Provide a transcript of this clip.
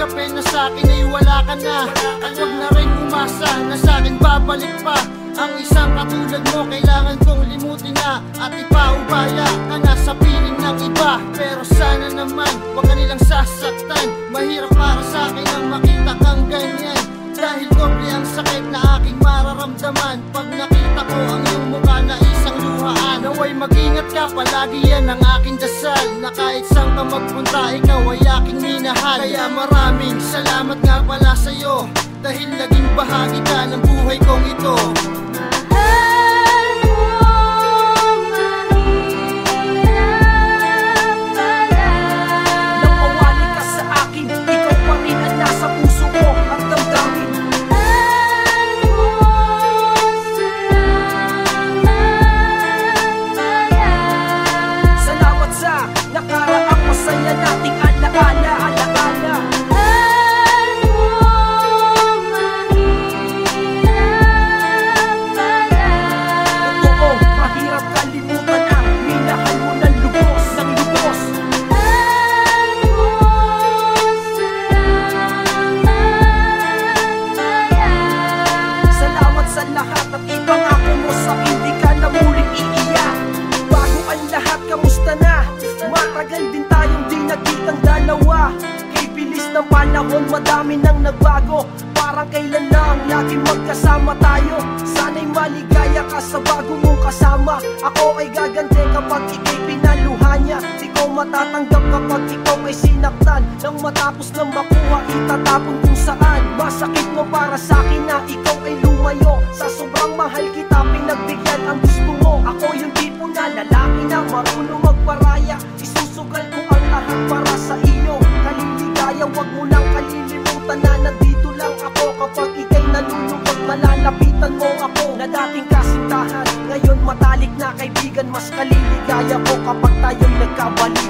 tanggapin na sa'kin ay wala ka na. At wag na rin umasa na sa'kin babalik pa. Ang isang katulad mo kailangan kong limutin na. At ipaubaya ka na sa piling ng iba. Pero sana naman wag ka nilang sasaktan. Mahirap para sa'kin ang makita kang ganyan. Dahil doble ang sakit na aking mararamdaman pag nakita ko ang iyong mukha na isang luhaan. Naway mag-ingat ka palagi, yan ang aking dasal. Na kahit saan ka magpunta, ikaw ay aking minahal. Kaya maraming salamat nga pala sa'yo, dahil naging bahagi ka ng buhay kong ito. Matagal din tayong di nagkitang dalawa. Kay bilis ng panahon, madami nang nagbago. Parang kailan lang lagi magkasama tayo. Sana'y maligaya ka sa bago mong kasama. Ako ay gaganti kapag ika'y pinaluha niya. Di ko matatanggap kapag ikaw ay sinaktan. Nang matapos na makuha, itatapon kung saan. Masakit mo para sa'kin na ikaw ay lumayo. Sa sobrang mahal kita, pinagbigyan ang gusto mo. Ako yung tipo na lalaki na marunong magparaya. Isusugal ko ang lahat para sa iyo. Kaliligaya, wag mo nang kalilimutan na nandito lang ako. Kapag ika'y nalulungkot, malalapitan mo ako. Na dating kasintahan, ngayon matalik na kaibigan. Mas kaliligaya ko kapag tayong nagkabalik.